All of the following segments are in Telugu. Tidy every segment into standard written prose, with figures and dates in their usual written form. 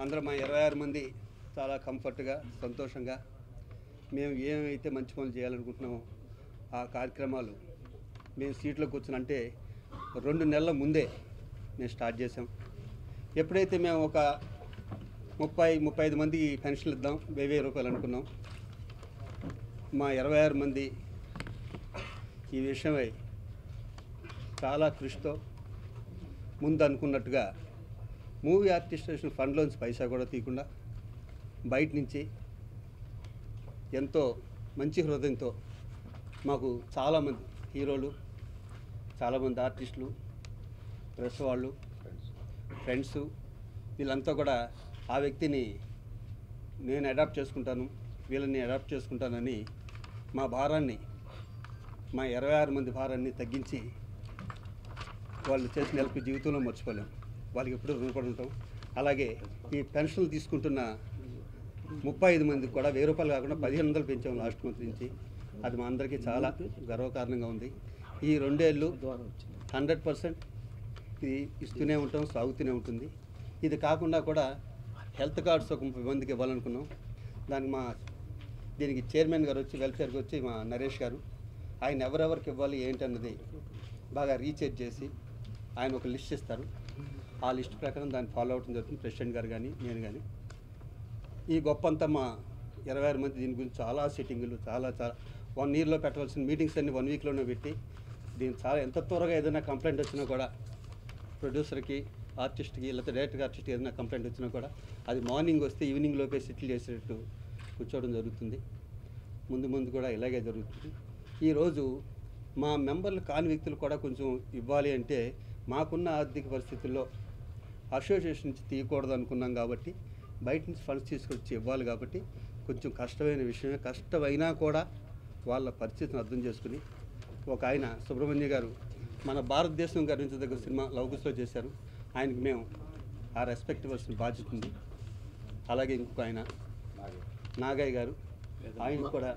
అందరం మా 26 మంది చాలా కంఫర్ట్గా సంతోషంగా మేము ఏమైతే మంచి పనులు చేయాలనుకుంటున్నామో ఆ కార్యక్రమాలు మేము సీట్లో కూర్చుని అంటే 2 నెలల ముందే మేము స్టార్ట్ చేసాం. ఎప్పుడైతే మేము ఒక 30-35 మందికి పెన్షన్లు ఇద్దాం 1000 రూపాయలు అనుకున్నాం. మా 26 మంది ఈ విషయమై చాలా కృషితో ముందు అనుకున్నట్టుగా మూవీ ఆర్టిస్టేషన్ ఫండ్లోంచి పైసా కూడా తీయకుండా బయట నుంచి ఎంతో మంచి హృదయంతో మాకు చాలామంది హీరోలు, చాలామంది ఆర్టిస్టులు, ప్రెస్ వాళ్ళు, ఫ్రెండ్స్ వీళ్ళంతా కూడా ఆ వ్యక్తిని నేను అడాప్ట్ చేసుకుంటాను, వీళ్ళని అడాప్ట్ చేసుకుంటానని మా భారాన్ని, మా 26 మంది భారాన్ని తగ్గించి వాళ్ళు చేసిన హెల్ప్ జీవితంలో మర్చిపోలేం. వాళ్ళకి ఎప్పుడూ రుణపడి ఉంటాం. అలాగే ఈ పెన్షన్లు తీసుకుంటున్న 35 మందికి కూడా 1000 రూపాయలు కాకుండా 1500 పెంచాం లాస్ట్ మంత్ నుంచి. అది మా అందరికీ చాలా గర్వకారణంగా ఉంది. ఈ 2 ఏళ్ళు 100% ఇది ఇస్తూనే ఉంటాం, సాగుతూనే ఉంటుంది. ఇది కాకుండా కూడా హెల్త్ కార్డ్స్ ఒక 30 మందికి ఇవ్వాలనుకున్నాం. దీనికి చైర్మన్ గారు వచ్చి, వెల్ఫేర్కి వచ్చి మా నరేష్ గారు, ఆయన ఎవరెవరికి ఇవ్వాలి ఏంటన్నది బాగా రీచెక్ చేసి ఆయన ఒక లిస్ట్ ఇస్తారు. ఆ లిస్ట్ ప్రకారం దాన్ని ఫాలో అవడం జరుగుతుంది. ప్రెసిడెంట్ గారు కానీ నేను కానీ ఈ గొప్ప అంతా మా 26 మంది దీని గురించి చాలా సిట్టింగులు, చాలా 1 ఇయర్లో పెట్టవలసిన మీటింగ్స్ అన్ని 1 వీక్లోనే పెట్టి దీన్ని చాలా ఎంత త్వరగా ఏదైనా కంప్లైంట్ వచ్చినా కూడా ప్రొడ్యూసర్కి, ఆర్టిస్ట్కి, లేకపోతే డైరెక్టర్ ఆర్టిస్ట్కి ఏదైనా కంప్లైంట్ వచ్చినా కూడా అది మార్నింగ్ వస్తే ఈవినింగ్ లోపే సెటిల్ చేసేటట్టు కూర్చోవడం జరుగుతుంది. ముందు కూడా ఇలాగే జరుగుతుంది. ఈరోజు మా మెంబర్లు కాని వ్యక్తులు కూడా కొంచెం ఇవ్వాలి అంటే మాకున్న ఆర్థిక పరిస్థితుల్లో అసోసియేషన్ నుంచి తీయకూడదు అనుకున్నాం కాబట్టి బయట నుంచి ఫండ్స్ తీసుకొచ్చి ఇవ్వాలి కాబట్టి కొంచెం కష్టమైన విషయమే. కష్టమైనా కూడా వాళ్ళ పరిస్థితిని అర్థం చేసుకుని ఒక ఆయన సుబ్రహ్మణ్య గారు మన భారతదేశం గర్వించదగ్గ సినిమా లవకుశలో చేశారు. ఆయనకి మేము ఆ రెస్పెక్ట్ ఇవ్వాల్సిన బాధ్యత ఉంది. అలాగే ఇంకొక ఆయన నాగయ్య గారు, ఆయన కూడా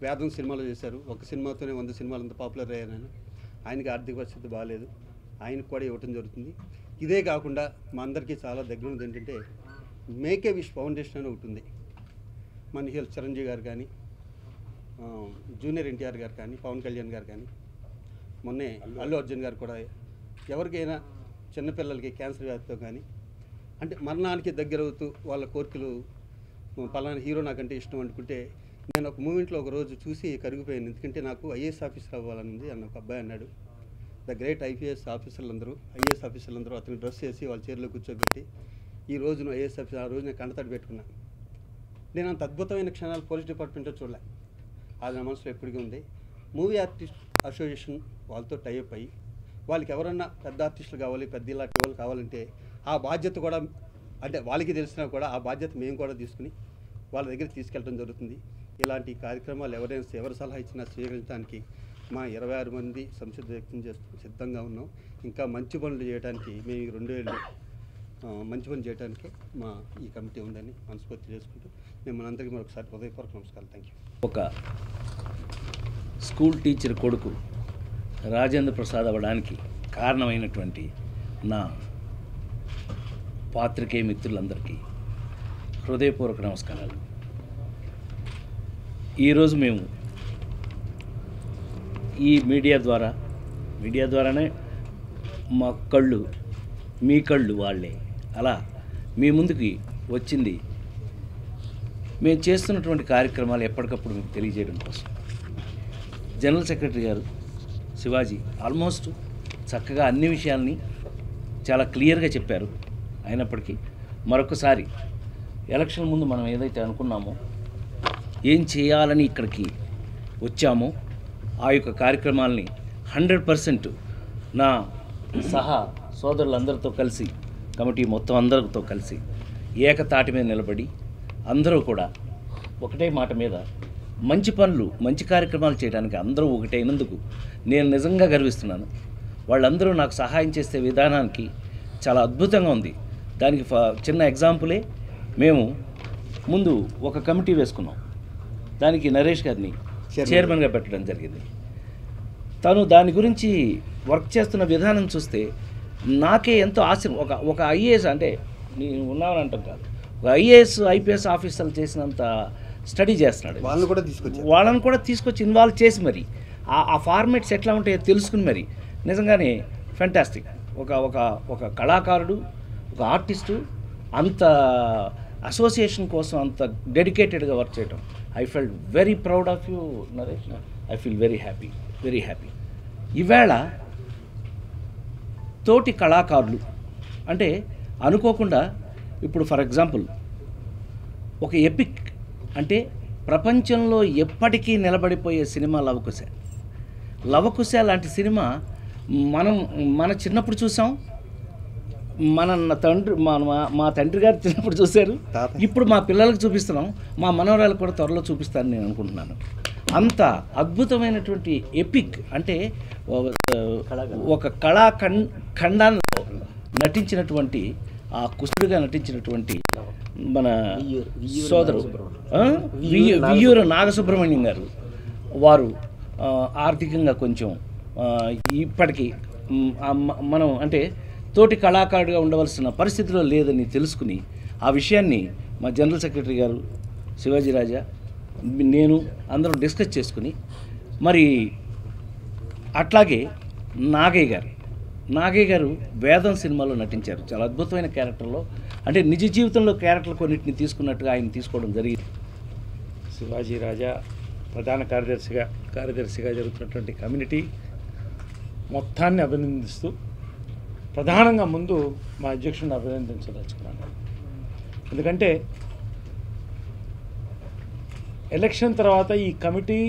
వేదం సినిమాలో చేశారు. ఒక సినిమాతోనే 100 సినిమాలు అంత పాపులర్ అయ్యారు. ఆయనకి ఆర్థిక పరిస్థితి బాగాలేదు, ఆయనకు కూడా ఇవ్వటం జరుగుతుంది. ఇదే కాకుండా మా అందరికీ చాలా దగ్గర ఉంది ఏంటంటే మేక్ ఏ విష్ ఫౌండేషన్ అని ఒకటి ఉంది. మన హీరో చిరంజీవి గారు కానీ, జూనియర్ ఎన్టీఆర్ గారు కానీ, పవన్ కళ్యాణ్ గారు కానీ, మొన్నే అల్లు అర్జున్ గారు కూడా ఎవరికైనా చిన్నపిల్లలకి క్యాన్సర్ వ్యాధితో కానీ అంటే మరణానికి దగ్గరవుతూ వాళ్ళ కోరికలు పలానా హీరో నాకంటే ఇష్టం అనుకుంటే నేను ఒక మూమెంట్లో ఒక రోజు చూసి కరిగిపోయాను. ఎందుకంటే నాకు ఐఏఎస్ ఆఫీసర్ అవ్వాలని ఉంది అన్న ఒక అబ్బాయి అన్నాడు. ద గ్రేట్ ఐఏఎస్ ఆఫీసర్లందరూ అతని డ్రెస్ చేసి వాళ్ళ చైర్లో కూర్చోబెట్టి ఈ రోజును ఐఏఎస్ ఆఫీసర్, ఆ రోజు నేను కంటతడి పెట్టుకున్నాను. నేను అంత అద్భుతమైన క్షణాలు పోలీస్ డిపార్ట్మెంట్లో చూడలే. అది నా మనసులో ఎప్పటికీ ఉంది. మూవీ ఆర్టిస్ట్ అసోసియేషన్ వాళ్ళతో టైఅప్ అయ్యి వాళ్ళకి ఎవరన్నా పెద్ద ఆర్టిస్టులు కావాలి, పెద్ద ఇలాంటి వాళ్ళు కావాలంటే ఆ బాధ్యత కూడా అంటే వాళ్ళకి తెలిసినా కూడా ఆ బాధ్యత మేము కూడా తీసుకుని వాళ్ళ దగ్గర తీసుకెళ్ళడం జరుగుతుంది. ఇలాంటి కార్యక్రమాలు ఎవరి సలహా ఇచ్చినా స్వీకరించడానికి మా 26 మంది సంసిద్ధ వ్యక్తం సిద్ధంగా ఉన్నాం. ఇంకా మంచి పనులు చేయడానికి మేము 2 ఏళ్ళు మంచి పనులు చేయడానికి మా ఈ కమిటీ ఉందని మనస్ఫూర్తి చేసుకుంటూ మిమ్మల్ని అందరికీ మరొకసారి హృదయపూర్వక నమస్కారం. Thank you. ఒక స్కూల్ టీచర్ కొడుకు రాజేంద్ర ప్రసాద్ అవ్వడానికి కారణమైనటువంటి నా పాత్రికేయ మిత్రులందరికీ హృదయపూర్వక నమస్కారాలు. ఈరోజు మేము ఈ మీడియా ద్వారానే మా కళ్ళు, మీ కళ్ళు వాళ్ళే, అలా మీ ముందుకి వచ్చింది మేము చేస్తున్నటువంటి కార్యక్రమాలు ఎప్పటికప్పుడు మీకు తెలియజేయడం కోసం. జనరల్ సెక్రటరీ గారు శివాజీ ఆల్మోస్ట్ చక్కగా అన్ని విషయాల్ని చాలా క్లియర్గా చెప్పారు. అయినప్పటికీ మరొకసారి ఎలక్షన్ ముందు మనం ఏదైతే అనుకున్నామో, ఏం చేయాలని ఇక్కడికి వచ్చామో ఆ యొక్క కార్యక్రమాల్ని 100% నా సహా సోదరులందరితో కలిసి, కమిటీ మొత్తం అందరితో కలిసి ఏకతాటి మీద నిలబడి అందరూ కూడా ఒకటే మాట మీద మంచి పనులు, మంచి కార్యక్రమాలు చేయడానికి అందరూ ఒకటైనందుకు నేను నిజంగా గర్విస్తున్నాను. వాళ్ళందరూ నాకు సహాయం చేసే విధానానికి చాలా అద్భుతంగా ఉంది. దానికి చిన్న ఎగ్జాంపులే, మేము ముందు ఒక కమిటీ వేసుకున్నాం. దానికి నరేష్ గారిని చైర్మన్గా పెట్టడం జరిగింది. తను దాని గురించి వర్క్ చేస్తున్న విధానం చూస్తే నాకే ఎంతో ఆశ్చర్యం. ఒక ఐఏఎస్ అంటే నేను ఉన్నామని అంటాం కాదు, ఒక ఐఏఎస్ ఐపీఎస్ ఆఫీసర్లు చేసినంత స్టడీ చేస్తున్నాడు. వాళ్ళని కూడా తీసుకొచ్చి ఇన్వాల్వ్ చేసి మరి ఆ ఫార్మేట్స్ ఎట్లా ఉంటాయో తెలుసుకుని మరి నిజంగానే ఫ్యాంటాస్టిక్. ఒక కళాకారుడు, ఒక ఆర్టిస్టు అంత అసోసియేషన్ కోసం అంత డెడికేటెడ్గా వర్క్ చేయడం, I felt very proud of you Naresh. I feel very happy. ఈవేళ తోటి కళాకారులు అంటే అనుకోకుండా ఇప్పుడు ఫర్ ఎగ్జాంపుల్ ఒక ఎపిక్ అంటే ప్రపంచంలో ఎప్పటికీ నిలబడిపోయే సినిమా లవకుశ లాంటి సినిమా మన చిన్నప్పుడు చూసాం, మా తండ్రి గారు చిన్నప్పుడు చూశారు, ఇప్పుడు మా పిల్లలకు చూపిస్తున్నాం, మా మనవరాలు కూడా త్వరలో చూపిస్తారని నేను అనుకుంటున్నాను. అంత అద్భుతమైనటువంటి ఎపిక్ అంటే ఒక ఖండాల్లో నటించినటువంటి ఆ కుస్తుడిగా నటించినటువంటి మన సోదరు వియ్యూరు నాగసుబ్రహ్మణ్యం గారు, వారు ఆర్థికంగా కొంచెం ఇప్పటికీ మనం అంటే తోటి కళాకారుడిగా ఉండవలసిన పరిస్థితిలో లేదని తెలుసుకుని ఆ విషయాన్ని మా జనరల్ సెక్రటరీ గారు శివాజీ రాజా నేను అందరం డిస్కస్ చేసుకుని మరి అట్లాగే నాగయ్య గారు వేదం సినిమాలో నటించారు. చాలా అద్భుతమైన క్యారెక్టర్లో, అంటే నిజ జీవితంలో క్యారెక్టర్ కొన్నిటిని తీసుకున్నట్టుగా ఆయన తీసుకోవడం జరిగింది. శివాజీ రాజా ప్రధాన కార్యదర్శిగా జరుగుతున్నటువంటి కమ్యూనిటీ మొత్తాన్ని అభినందిస్తూ ప్రధానంగా ముందు మా అధ్యక్షుడిని అభినందించదలుచుకున్నాను. ఎందుకంటే ఎలక్షన్ తర్వాత ఈ కమిటీ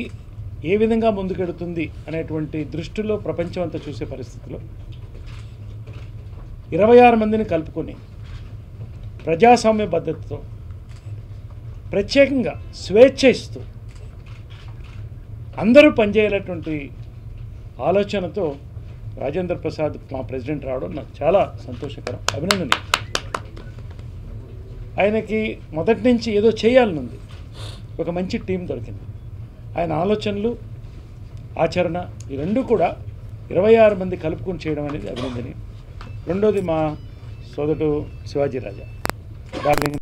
ఏ విధంగా ముందుకెడుతుంది అనేటువంటి దృష్టిలో ప్రపంచం అంతా చూసే పరిస్థితిలో 26 మందిని కలుపుకొని ప్రజాస్వామ్య పద్ధతితో ప్రత్యేకంగా స్వేచ్ఛ ఇస్తూ అందరూ పనిచేయాలటువంటి ఆలోచనతో రాజేంద్ర ప్రసాద్ మా ప్రెసిడెంట్ రావడం నాకు చాలా సంతోషకరం, అభినందనీయం. ఆయనకి మొదటి నుంచి ఏదో చేయాలనుంది, ఒక మంచి టీం దొరికింది. ఆయన ఆలోచనలు ఆచరణ ఈ రెండు కూడా 26 మంది కలుపుకొని చేయడం అనేది అభినందనీయం. రెండోది మా సోదరుడు శివాజీ రాజా డార్లింగ్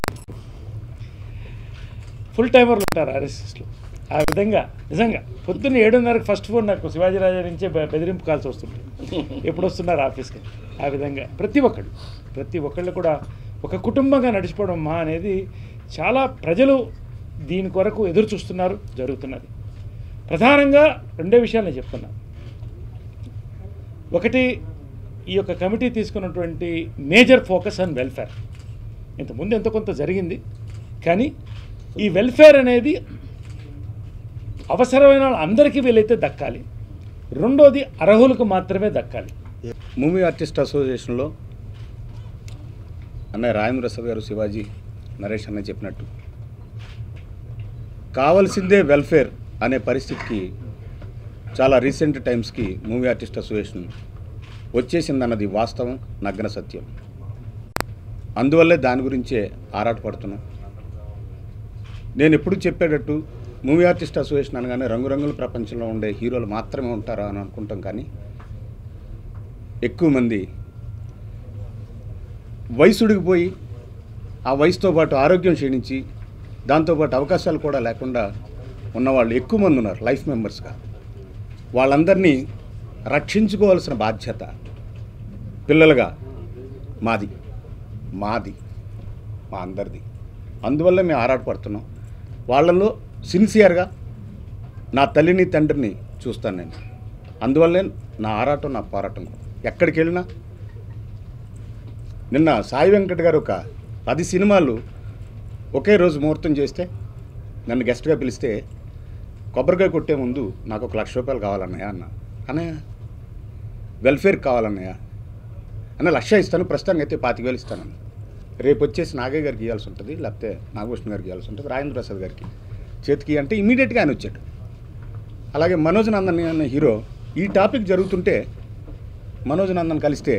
ఫుల్ టైమర్లు ఉంటారు ఆర్ఎస్ఎస్లో. ఆ విధంగా నిజంగా పొద్దున్న 7:30కి ఫస్ట్ ఫోన్ నాకు శివాజీ రాజా నుంచే బెదిరింపు కాల్సి వస్తుంటుంది, ఎప్పుడు వస్తున్నారు ఆఫీస్కి. ఆ విధంగా ప్రతి ఒక్కళ్ళు కూడా ఒక కుటుంబంగా నడిచిపోవడం మా అనేది చాలా ప్రజలు దీని కొరకు ఎదురు చూస్తున్నారు, జరుగుతున్నది. ప్రధానంగా రెండే విషయాలు నేను చెప్తున్నా. ఒకటి, ఈ యొక్క కమిటీ తీసుకున్నటువంటి మేజర్ ఫోకస్ ఆన్ వెల్ఫేర్. ఇంతకుముందు ఎంతో కొంత జరిగింది, కానీ ఈ వెల్ఫేర్ అనేది అవసరమైన అందరికీ వీలైతే దక్కాలి. రెండోది అర్హులకు మాత్రమే దక్కాలి. మూవీ ఆర్టిస్ట్ అసోసియేషన్లో అన్నయ్య రాజేంద్ర ప్రసాద్ గారు, శివాజీ, నరేష్ అన్నయ్య చెప్పినట్టు కావాల్సిందే వెల్ఫేర్ అనే పరిస్థితికి చాలా రీసెంట్ టైమ్స్కి మూవీ ఆర్టిస్ట్ అసోసియేషన్ వచ్చేసిందన్నది వాస్తవం, నగ్న సత్యం. అందువల్లే దాని గురించే ఆరాటపడుతున్నాం. నేను ఎప్పుడు చెప్పేటట్టు మూవీ ఆర్టిస్ట్ అసోసియేషన్ అనగానే రంగురంగుల ప్రపంచంలో ఉండే హీరోలు మాత్రమే ఉంటారా అని అనుకుంటాం, కానీ ఎక్కువ మంది వయసుడికి ఆ వయసుతో పాటు ఆరోగ్యం క్షీణించి దాంతోపాటు అవకాశాలు కూడా లేకుండా ఉన్నవాళ్ళు ఎక్కువ మంది ఉన్నారు లైఫ్ మెంబర్స్గా. వాళ్ళందరినీ రక్షించుకోవాల్సిన బాధ్యత పిల్లలుగా మాది మా అందరిది. అందువల్ల మేము ఆరాటపడుతున్నాం. వాళ్ళల్లో సిన్సియర్గా నా తల్లిని తండ్రిని చూస్తాను నేను. అందువల్లే నా ఆరాటం, నా పోరాటం. ఎక్కడికి వెళ్ళినా నిన్న సాయి వెంకట్ గారు ఒక 10 సినిమాలు ఒకే రోజు ముహూర్తం చేస్తే నన్ను గెస్ట్గా పిలిస్తే కొబ్బరికాయ కొట్టే ముందు నాకు 1 లక్ష రూపాయలు కావాలన్నయ్య అన్నయ్య వెల్ఫేర్ కావాలన్నయ్య అన్న 1 లక్ష ఇస్తాను, ప్రస్తుతానికి అయితే 25,000 ఇస్తానన్న. రేపు వచ్చేసి నాగయ్య గారికి ఇవ్వాల్సి ఉంటుంది, లేకపోతే నాగభూషణ్ గారికి ఇవ్వాల్సి ఉంటుంది, రాజేంద్ర ప్రసాద్ గారికి చేతికి అంటే ఇమీడియట్గా ఆయన వచ్చాడు. అలాగే మనోజ్ నందన్ అన్న హీరో ఈ టాపిక్ జరుగుతుంటే మనోజ్ నందన్ కలిస్తే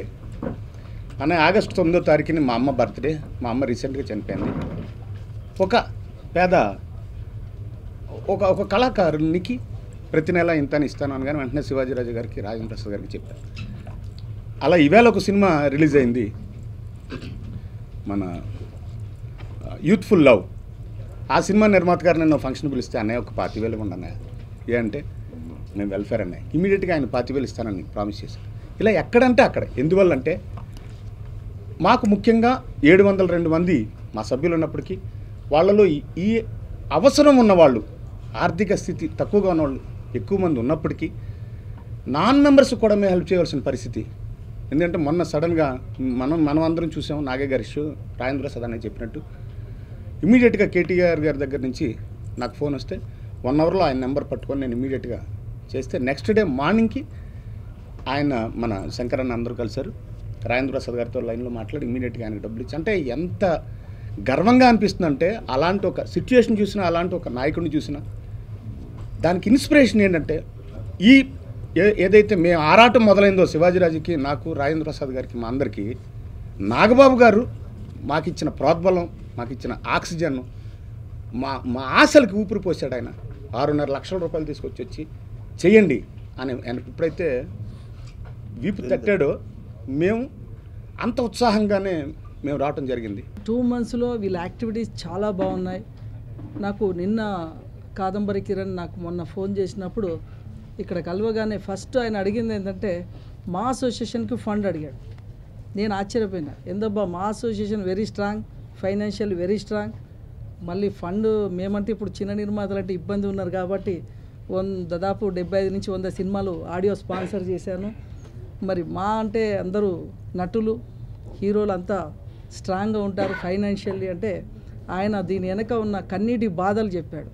అన్న ఆగస్టు 9వ తారీఖుని మా అమ్మ బర్త్డే, మా అమ్మ రీసెంట్గా చనిపోయింది, ఒక పేద ఒక కళాకారునికి ప్రతి నెల ఇంతని ఇస్తాను అని కానీ వెంటనే శివాజీ రాజు గారికి, రాజేంద్ర ప్రసాద్ గారికి చెప్పారు. అలా ఈవేళ ఒక సినిమా రిలీజ్ అయింది, మన యూత్ఫుల్ లవ్. ఆ సినిమా నిర్మాత గారు నేను ఫంక్షన్ పిలిస్తే అన్నయ్య ఒక 25,000 ఇవ్వండి అన్నయ్య. ఏ అంటే నేను వెల్ఫేర్ అన్నయ్య. ఇమీడియట్గా ఆయన 25,000 ఇస్తానని ప్రామిస్ చేశాను. ఇలా ఎక్కడంటే అక్కడ. ఎందువల్లంటే మాకు ముఖ్యంగా 702 మంది మా సభ్యులు ఉన్నప్పటికీ వాళ్ళలో ఈ అవసరం ఉన్నవాళ్ళు, ఆర్థిక స్థితి తక్కువగా ఉన్నవాళ్ళు ఎక్కువ మంది ఉన్నప్పటికీ నాన్ మెంబర్స్ కూడా మేము హెల్ప్ చేయవలసిన పరిస్థితి. ఎందుకంటే మొన్న సడన్గా మనం అందరం చూసాము, నాగే గారి ఇష్యూ, రాజేంద్ర ప్రసాద్ అని చెప్పినట్టు ఇమీడియట్గా కేటీఆర్ గారి దగ్గర నుంచి నాకు ఫోన్ వస్తే 1 అవర్లో ఆయన నెంబర్ పట్టుకొని నేను ఇమీడియట్గా చేస్తే నెక్స్ట్ డే మార్నింగ్కి ఆయన మన శంకరన్న అందరూ కలిశారు. రాజేంద్ర ప్రసాద్ గారితో లైన్లో మాట్లాడి ఇమీడియట్గా ఆయనకు డబ్బులు ఇచ్చి, అంటే ఎంత గర్వంగా అనిపిస్తుందంటే అలాంటి ఒక సిచ్యువేషన్ చూసినా, అలాంటి ఒక నాయకుడిని చూసినా దానికి ఇన్స్పిరేషన్ ఏంటంటే ఏదైతే మేము ఆరాటం మొదలైందో శివాజీరాజుకి, నాకు, రాజేంద్ర ప్రసాద్ గారికి, మా అందరికీ నాగబాబు గారు మాకు ఇచ్చిన ప్రోద్బలం, మాకు ఇచ్చిన ఆక్సిజన్, మా ఆశలకి ఊపిరి పోసాడు. ఆయన 6.5 లక్షల రూపాయలు తీసుకొచ్చి చెయ్యండి అని ఎప్పుడైతే వీపు తట్టాడో మేము అంత ఉత్సాహంగానే మేము రావటం జరిగింది. 2 monthsలో వీళ్ళ యాక్టివిటీస్ చాలా బాగున్నాయి. నాకు నిన్న కాదంబరి కిరణ్ నాకు మొన్న ఫోన్ చేసినప్పుడు ఇక్కడ కలవగానే ఫస్ట్ ఆయన అడిగింది ఏంటంటే మా అసోసియేషన్కి ఫండ్ అడిగాడు. నేను ఆశ్చర్యపోయినా, ఏందబ్బా మా association very strong, financial very strong, మళ్ళీ ఫండ్ మేమంటే ఇప్పుడు చిన్న నిర్మాతలు అంటే ఇబ్బంది ఉన్నారు కాబట్టి దాదాపు 75 నుంచి 100 సినిమాలు ఆడియో స్పాన్సర్ చేశాను. మరి మా అంటే అందరూ నటులు, హీరోలు అంతా స్ట్రాంగ్గా ఉంటారు ఫైనాన్షియల్లీ అంటే ఆయన దీని వెనక ఉన్న కన్నీటి బాధలు చెప్పాడు.